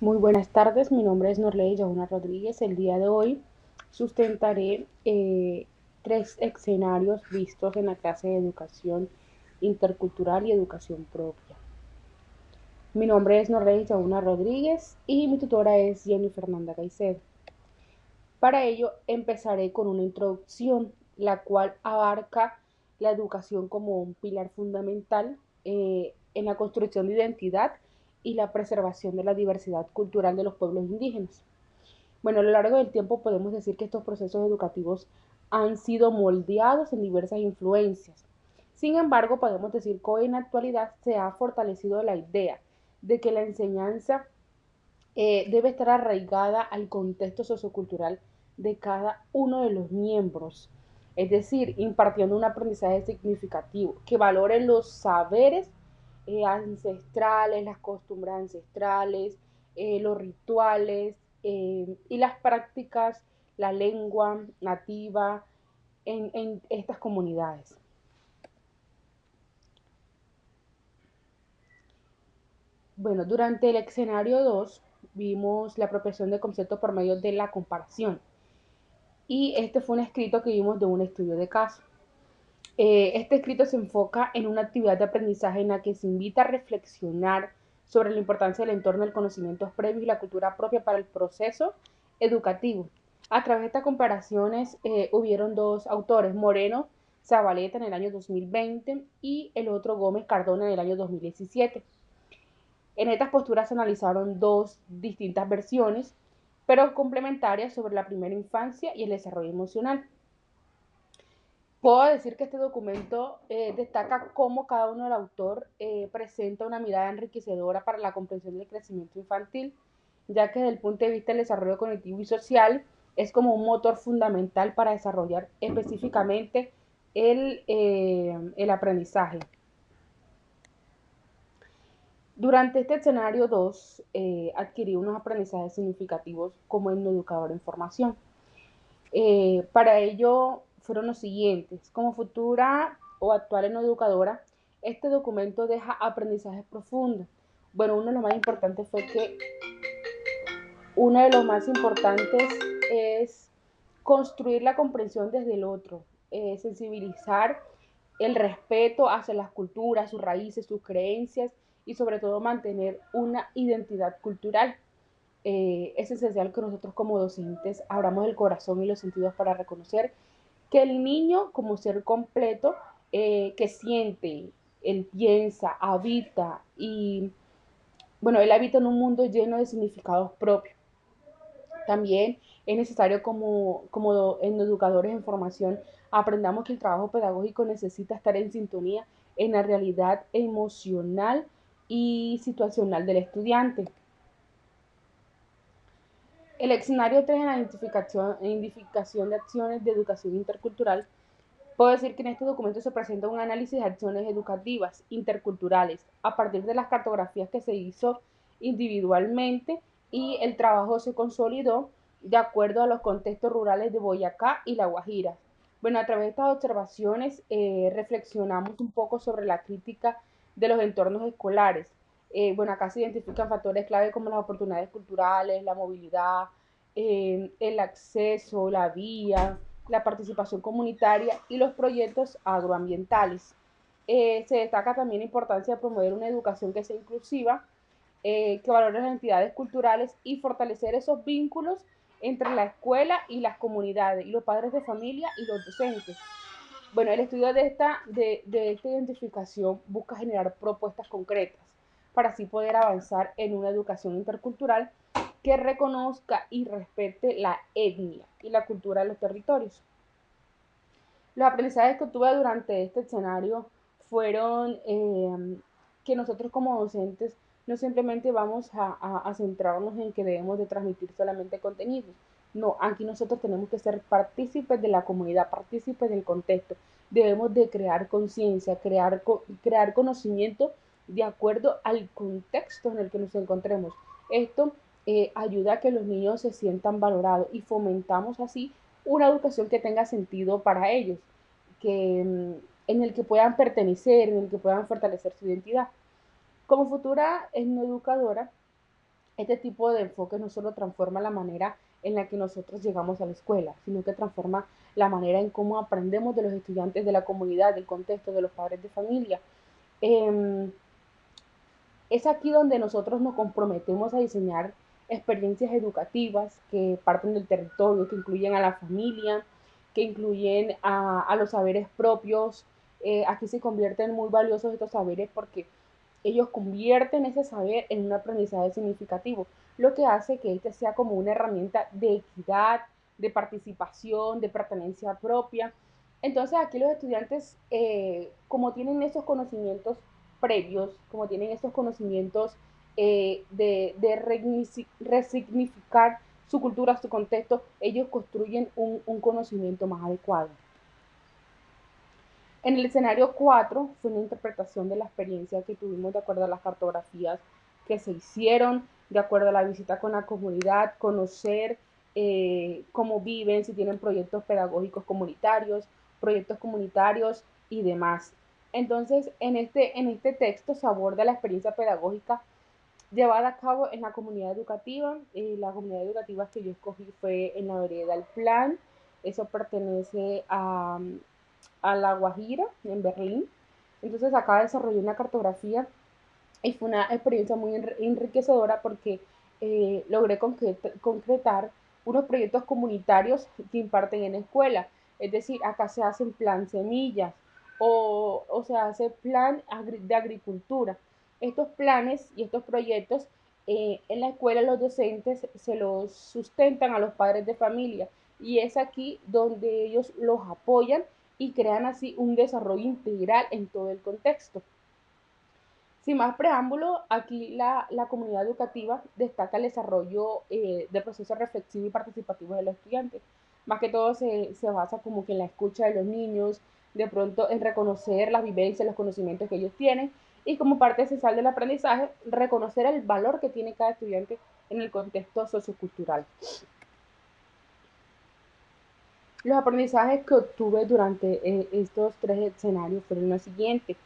Muy buenas tardes, mi nombre es Norley Yauna Rodríguez. El día de hoy sustentaré tres escenarios vistos en la clase de educación intercultural y educación propia. Mi nombre es Norley Yauna Rodríguez y mi tutora es Jenny Fernanda Caicedo. Para ello empezaré con una introducción, la cual abarca la educación como un pilar fundamental en la construcción de identidad y la preservación de la diversidad cultural de los pueblos indígenas. Bueno, a lo largo del tiempo podemos decir que estos procesos educativos han sido moldeados en diversas influencias. Sin embargo, podemos decir que hoy en la actualidad se ha fortalecido la idea de que la enseñanza debe estar arraigada al contexto sociocultural de cada uno de los miembros, es decir, impartiendo un aprendizaje significativo que valore los saberes ancestrales, las costumbres ancestrales, los rituales y las prácticas, la lengua nativa en estas comunidades. Bueno, durante el escenario 2 vimos la apropiación de conceptos por medio de la comparación. Y este fue un escrito que vimos de un estudio de caso. Este escrito se enfoca en una actividad de aprendizaje en la que se invita a reflexionar sobre la importancia del entorno, del conocimiento previo y la cultura propia para el proceso educativo. A través de estas comparaciones hubieron dos autores, Moreno Zabaleta en el año 2020 y el otro Gómez Cardona en el año 2017. En estas posturas se analizaron dos distintas versiones, pero complementarias sobre la primera infancia y el desarrollo emocional. Puedo decir que este documento destaca cómo cada uno del autor presenta una mirada enriquecedora para la comprensión del crecimiento infantil, ya que desde el punto de vista del desarrollo cognitivo y social es como un motor fundamental para desarrollar específicamente el aprendizaje. Durante este escenario 2 adquirí unos aprendizajes significativos como educador en formación. Para ello fueron los siguientes. Como futura o actual educadora, este documento deja aprendizajes profundos. Bueno, uno de los más importantes fue que uno de los más importantes es construir la comprensión desde el otro, sensibilizar el respeto hacia las culturas, sus raíces, sus creencias y sobre todo mantener una identidad cultural. Es esencial que nosotros como docentes abramos el corazón y los sentidos para reconocer que el niño como ser completo que siente, él piensa, habita y bueno, él habita en un mundo lleno de significados propios. También es necesario como en educadores en formación aprendamos que el trabajo pedagógico necesita estar en sintonía en la realidad emocional y situacional del estudiante. El escenario 3 en la identificación de acciones de educación intercultural. Puedo decir que en este documento se presenta un análisis de acciones educativas interculturales a partir de las cartografías que se hizo individualmente y el trabajo se consolidó de acuerdo a los contextos rurales de Boyacá y La Guajira. Bueno, a través de estas observaciones reflexionamos un poco sobre la crítica de los entornos escolares. Bueno, acá se identifican factores clave como las oportunidades culturales, la movilidad, el acceso, la vía, la participación comunitaria y los proyectos agroambientales. Se destaca también la importancia de promover una educación que sea inclusiva, que valore las entidades culturales y fortalecer esos vínculos entre la escuela y las comunidades, y los padres de familia y los docentes. Bueno, el estudio de esta identificación busca generar propuestas concretas para así poder avanzar en una educación intercultural que reconozca y respete la etnia y la cultura de los territorios. Los aprendizajes que tuve durante este escenario fueron que nosotros como docentes no simplemente vamos a centrarnos en que debemos de transmitir solamente contenidos. No, aquí nosotros tenemos que ser partícipes de la comunidad, partícipes del contexto. Debemos de crear conciencia, crear conocimiento de acuerdo al contexto en el que nos encontremos. Esto ayuda a que los niños se sientan valorados y fomentamos así una educación que tenga sentido para ellos, que, en el que puedan pertenecer, en el que puedan fortalecer su identidad. Como futura educadora, Este tipo de enfoque no solo transforma la manera en la que nosotros llegamos a la escuela, sino que transforma la manera en cómo aprendemos de los estudiantes, de la comunidad, del contexto, de los padres de familia. Eh, es aquí donde nosotros nos comprometemos a diseñar experiencias educativas que parten del territorio, que incluyen a la familia, que incluyen a los saberes propios. Aquí se convierten muy valiosos estos saberes porque ellos convierten ese saber en un aprendizaje significativo, lo que hace que este sea como una herramienta de equidad, de participación, de pertenencia propia. Entonces aquí los estudiantes, como tienen esos conocimientos previos, como tienen esos conocimientos de resignificar su cultura, su contexto, ellos construyen un conocimiento más adecuado. En el escenario 4 fue una interpretación de la experiencia que tuvimos de acuerdo a las cartografías que se hicieron, de acuerdo a la visita con la comunidad, conocer cómo viven, si tienen proyectos comunitarios y demás. Entonces, en este texto se aborda la experiencia pedagógica llevada a cabo en la comunidad educativa. La comunidad educativa que yo escogí fue en la vereda El Plan. Eso pertenece a La Guajira, en Berlín. Entonces acá desarrollé una cartografía y fue una experiencia muy enriquecedora porque logré concretar unos proyectos comunitarios que imparten en la escuela. Es decir, acá se hacen plan semillas o se hace plan de agricultura. Estos planes y estos proyectos en la escuela los docentes se los sustentan a los padres de familia y es aquí donde ellos los apoyan y crean así un desarrollo integral en todo el contexto. Sin más preámbulo, aquí la comunidad educativa destaca el desarrollo de procesos reflexivos y participativos de los estudiantes. Más que todo se basa como que en la escucha de los niños, de pronto en reconocer las vivencias, los conocimientos que ellos tienen y como parte esencial del aprendizaje, reconocer el valor que tiene cada estudiante en el contexto sociocultural. Los aprendizajes que obtuve durante estos tres escenarios fueron los siguientes.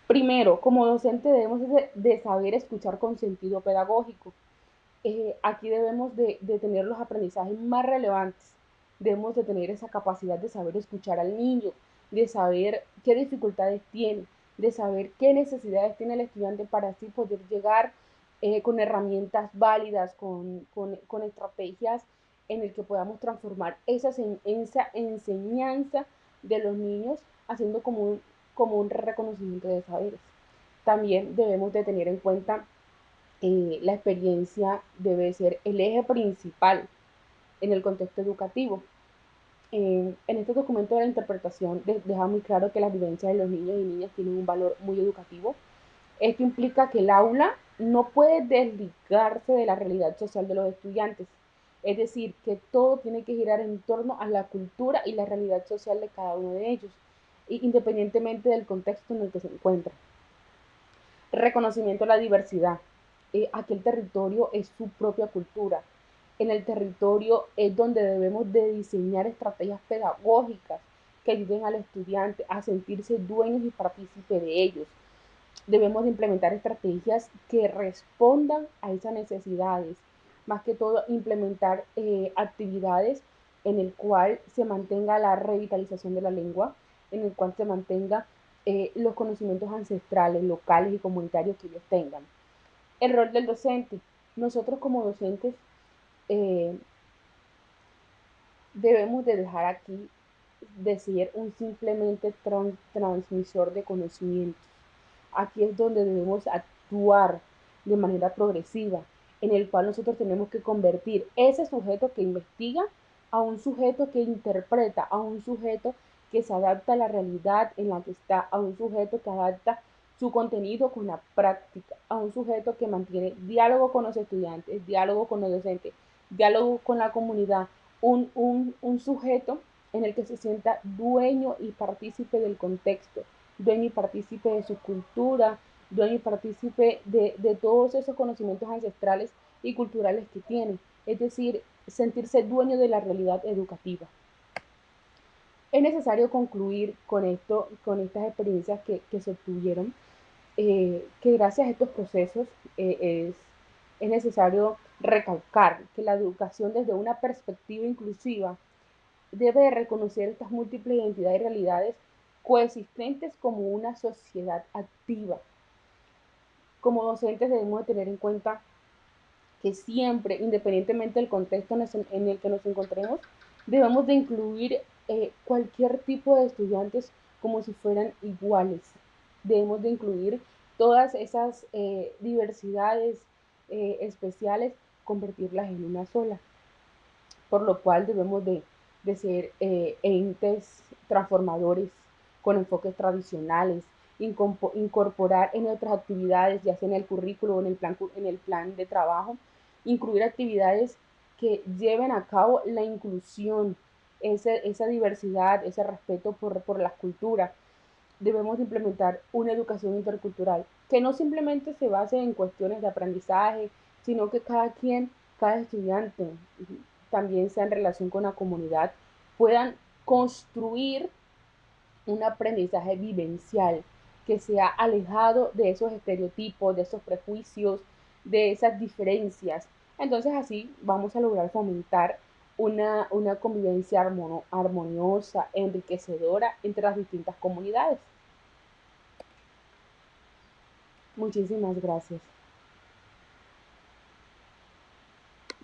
Primero, como docente debemos de saber escuchar con sentido pedagógico. Aquí debemos de tener los aprendizajes más relevantes. Debemos de tener esa capacidad de saber escuchar al niño, de saber qué dificultades tiene, de saber qué necesidades tiene el estudiante para así poder llegar con herramientas válidas, con estrategias en el que podamos transformar esa enseñanza de los niños haciendo como un reconocimiento de saberes. También debemos de tener en cuenta la experiencia debe ser el eje principal en el contexto educativo. En este documento de la interpretación deja muy claro que las vivencias de los niños y niñas tienen un valor muy educativo. Esto implica que el aula no puede desligarse de la realidad social de los estudiantes. Es decir, que todo tiene que girar en torno a la cultura y la realidad social de cada uno de ellos, independientemente del contexto en el que se encuentran. Reconocimiento a la diversidad. Aquel territorio es su propia cultura. En el territorio es donde debemos de diseñar estrategias pedagógicas que ayuden al estudiante a sentirse dueños y partícipes de ellos. Debemos de implementar estrategias que respondan a esas necesidades. Más que todo, implementar actividades en el cual se mantenga la revitalización de la lengua, en el cual se mantenga los conocimientos ancestrales, locales y comunitarios que ellos tengan. El rol del docente. Nosotros como docentes eh, debemos de dejar aquí de ser un simplemente transmisor de conocimientos. Aquí es donde debemos actuar de manera progresiva, en el cual nosotros tenemos que convertir ese sujeto que investiga a un sujeto que interpreta, a un sujeto que se adapta a la realidad en la que está, a un sujeto que adapta su contenido con la práctica, a un sujeto que mantiene diálogo con los estudiantes, diálogo con los docentes, diálogo con la comunidad, un sujeto en el que se sienta dueño y partícipe del contexto, dueño y partícipe de su cultura, dueño y partícipe de todos esos conocimientos ancestrales y culturales que tiene. Es decir, sentirse dueño de la realidad educativa. Es necesario concluir con esto, con estas experiencias que se obtuvieron, que gracias a estos procesos es es necesario recalcar que la educación desde una perspectiva inclusiva debe reconocer estas múltiples identidades y realidades coexistentes como una sociedad activa. Como docentes debemos de tener en cuenta que siempre, independientemente del contexto en el que nos encontremos, debemos de incluir cualquier tipo de estudiantes como si fueran iguales. Debemos de incluir todas esas diversidades especiales, convertirlas en una sola, por lo cual debemos de ser entes transformadores con enfoques tradicionales, incorporar en otras actividades, ya sea en el currículo o en el plan de trabajo, incluir actividades que lleven a cabo la inclusión, esa diversidad, ese respeto por las culturas. Debemos implementar una educación intercultural que no simplemente se base en cuestiones de aprendizaje, sino que cada quien, cada estudiante, también sea en relación con la comunidad, puedan construir un aprendizaje vivencial que sea alejado de esos estereotipos, de esos prejuicios, de esas diferencias. Entonces así vamos a lograr fomentar una convivencia armoniosa, enriquecedora entre las distintas comunidades. Muchísimas gracias.